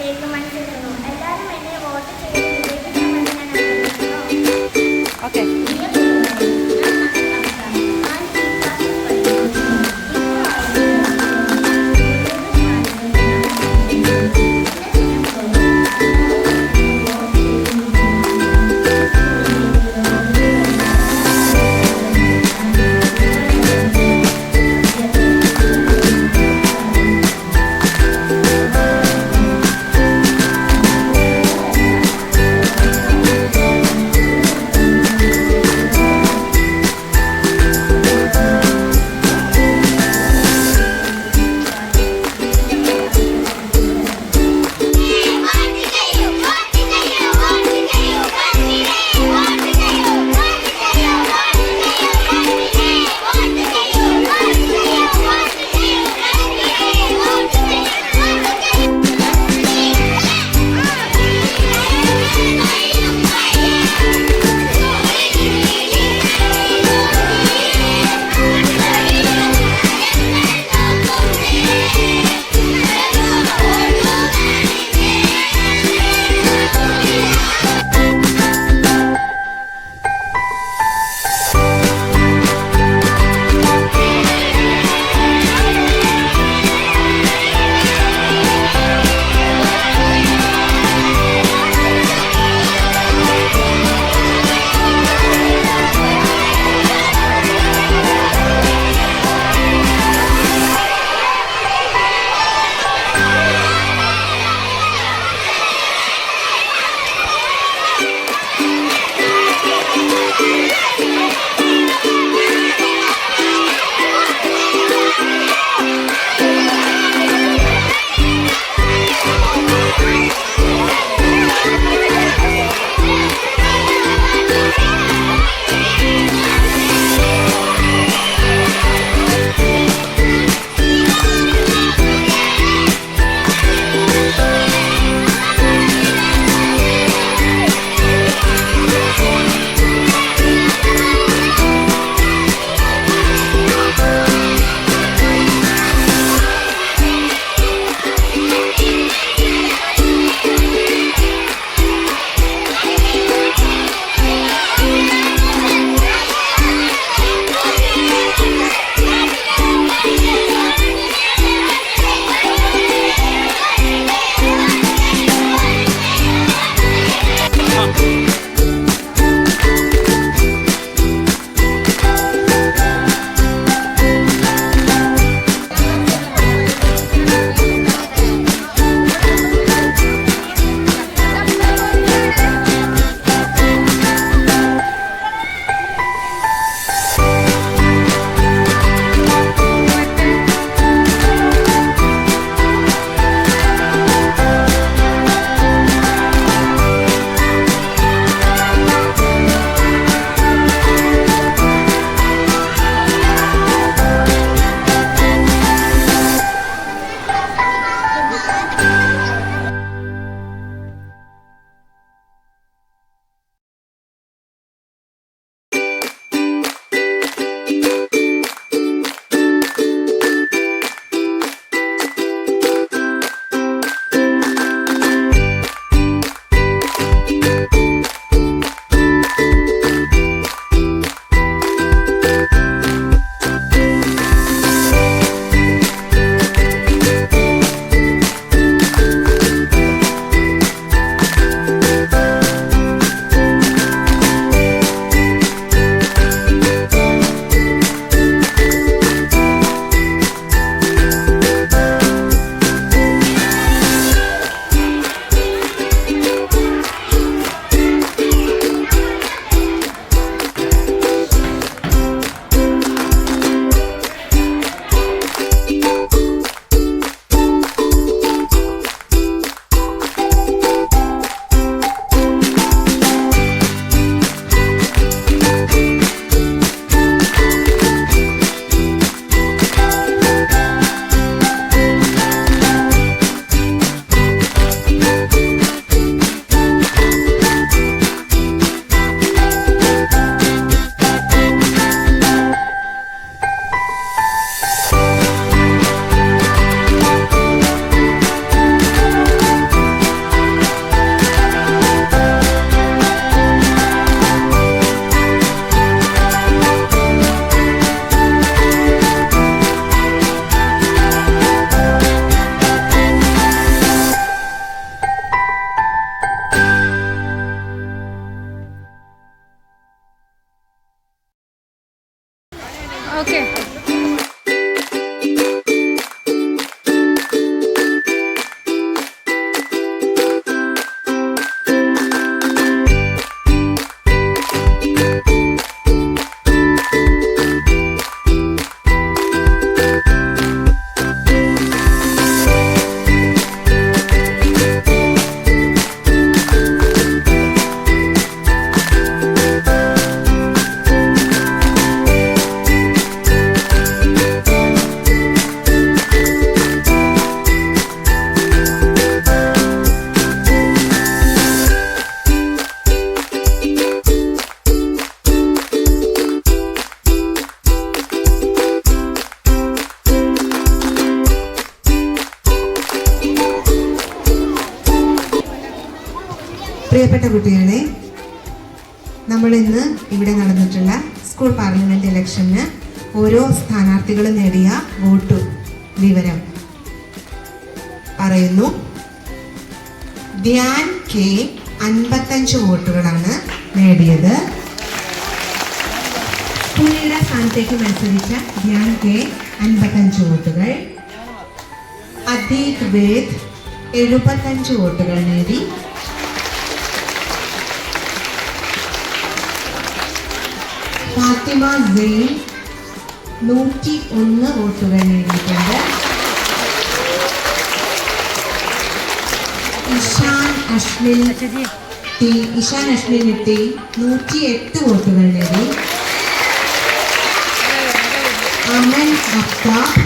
വിജയിക്കും മനസ്സിലാക്കുന്നു. എല്ലാവരും എന്നെ വോട്ട് ചെയ്ത് വിജയിപ്പിക്കണമെന്ന് ഞാൻ അഭ്യർത്ഥിക്കുന്നു. ഓക്കെ. പ്രിയപ്പെട്ട കുട്ടികളെ, നമ്മൾ ഇന്ന് ഇവിടെ നടന്നിട്ടുള്ള സ്കൂൾ പാർലമെന്റ് ഇലക്ഷന് ഓരോ സ്ഥാനാർത്ഥികളും നേടിയ വോട്ട് വിവരം പറയുന്നു. ധ്യാൻ കെ 55 വോട്ടുകളാണ് നേടിയത്. സ്കൂളിയുടെ സ്ഥാനത്തേക്ക് മത്സരിച്ച ധ്യാൻ കെ 55 വോട്ടുകൾ. അദീക് വേദ് 75 വോട്ടുകൾ നേടി. ഫാത്തിമ സെയിൻ 101 വോട്ടുകൾ നേടിയിട്ടുണ്ട്. ഇഷാൻ അഷ്മിൻ ഇട്ടി 108 വോട്ടുകൾ നേടി. അമൻ അഫ്താബ്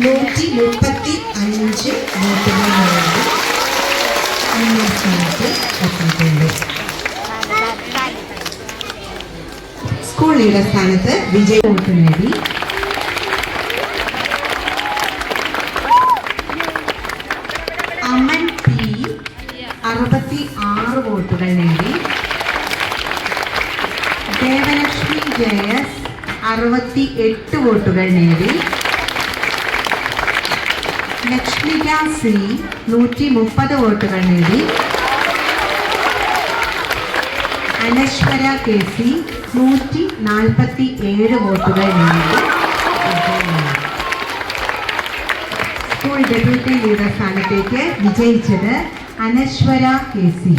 135 വോട്ടുകൾ നേടി ഒന്നാം സ്ഥാനത്ത് എത്തിയിട്ടുണ്ട്. സ്കൂൾ ലീഡർ സ്ഥാനത്ത് വിജയ് വോട്ട് നേടി. അമൻ പി 66 വോട്ടുകൾ നേടി. ദേവലക്ഷ്മി ജയസ് 68 വോട്ടുകൾ നേടി. ലക്ഷ്മിക സി 130 വോട്ടുകൾ നേടി. അനശ്വര കെ സി 147 വോട്ടുകൾ നേടി. സ്കൂൾ ഡെപ്യൂട്ടി ലീഡർ സ്ഥാനത്തേക്ക് വിജയിച്ചത് അനശ്വര കെ സി.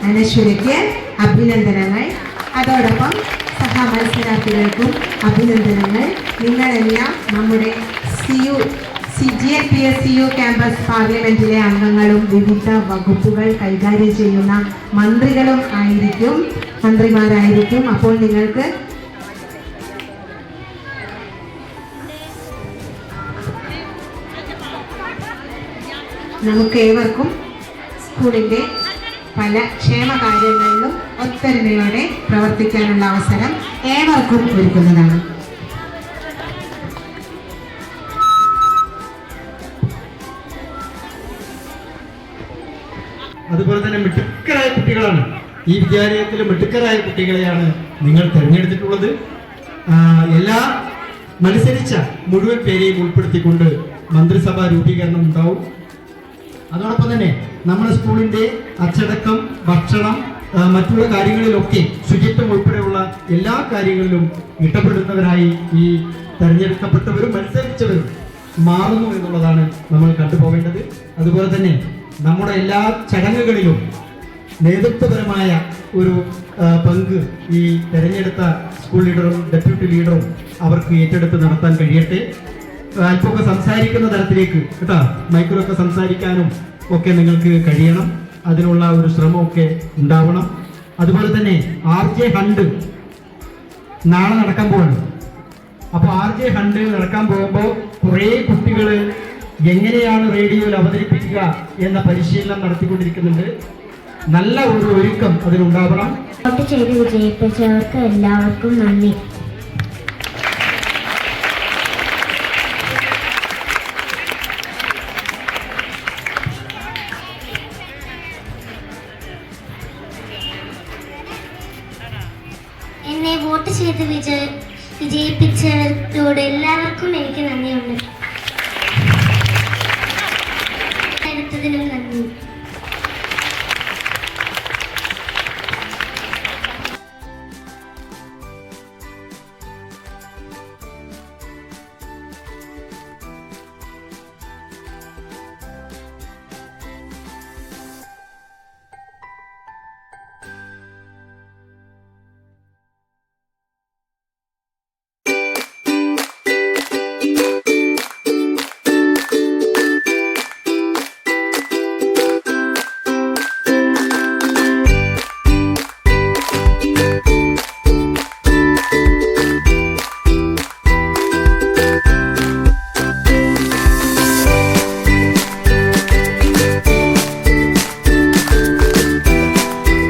അനശ്വരയ്ക്ക് അഭിനന്ദനങ്ങൾ. അതോടൊപ്പം സഹമത്സരാർത്ഥികൾക്കും അഭിനന്ദനങ്ങൾ. നിങ്ങളെല്ലാം നമ്മുടെ CGLPSCU ക്യാമ്പസ് പാർലമെന്റിലെ അംഗങ്ങളും വിവിധ വകുപ്പുകൾ കൈകാര്യം ചെയ്യുന്ന മന്ത്രിമാരായിരിക്കും. അപ്പോൾ നിങ്ങൾക്ക് നമുക്കേവർക്കും സ്കൂളിൻ്റെ പല ക്ഷേമകാര്യങ്ങളിലും ഒത്തൊരുമയോടെ പ്രവർത്തിക്കാനുള്ള അവസരം ഏവർക്കും ഒരുക്കുന്നതാണ്. അതുപോലെ തന്നെ മിടുക്കരായ കുട്ടികളാണ്. ഈ വിദ്യാലയത്തിൽ മിടുക്കരായ കുട്ടികളെയാണ് നിങ്ങൾ തിരഞ്ഞെടുത്തിട്ടുള്ളത്. എല്ലാ മത്സരിച്ച മുഴുവൻ പേരെയും ഉൾപ്പെടുത്തിക്കൊണ്ട് മന്ത്രിസഭാ രൂപീകരണം ഉണ്ടാവും. അതോടൊപ്പം തന്നെ നമ്മുടെ സ്കൂളിൻ്റെ അച്ചടക്കം, ഭക്ഷണം, മറ്റുള്ള കാര്യങ്ങളിലൊക്കെ ശുചിത്വം ഉൾപ്പെടെയുള്ള എല്ലാ കാര്യങ്ങളിലും ഇടപെടുന്നവരായി ഈ തെരഞ്ഞെടുക്കപ്പെട്ടവരും മത്സരിച്ചവരും മാറുന്നു എന്നുള്ളതാണ് നമ്മൾ കണ്ടുപോകേണ്ടത്. അതുപോലെ തന്നെ നമ്മുടെ എല്ലാ ചടങ്ങുകളിലും നേതൃത്വപരമായ ഒരു പങ്ക് ഈ തെരഞ്ഞെടുത്ത സ്കൂൾ ലീഡറും ഡെപ്യൂട്ടി ലീഡറും അവർക്ക് ഏറ്റെടുത്ത് നടത്താൻ കഴിയട്ടെ. അല്പമൊക്കെ സംസാരിക്കുന്ന തരത്തിലേക്ക് കേട്ടോ, മൈക്കിലൊക്കെ സംസാരിക്കാനും ഒക്കെ നിങ്ങൾക്ക് കഴിയണം. അതിനുള്ള ഒരു ശ്രമമൊക്കെ ഉണ്ടാവണം. അതുപോലെ തന്നെ RJ ഹണ്ട് നാളെ നടക്കാൻ പോവാണ്. അപ്പോൾ RJ ഹണ്ട് നടക്കാൻ പോകുമ്പോൾ കുറേ കുട്ടികൾ എങ്ങനെയാണ് റേഡിയോയിൽ അവതരിപ്പിക്കുക എന്ന പരിശീലനം നടത്തിക്കൊണ്ടിരിക്കുന്നുണ്ട്. നല്ല ഒരു ഒരുക്കം അതിനുണ്ടാവണം. വോട്ട് ചെയ്ത് വിജയിപ്പിച്ചവർക്ക് എല്ലാവർക്കും നന്ദി. എന്നെ വോട്ട് ചെയ്ത് വിജയിപ്പിച്ചവരോട് എല്ലാവർക്കും എനിക്ക് നന്ദിയുണ്ട്.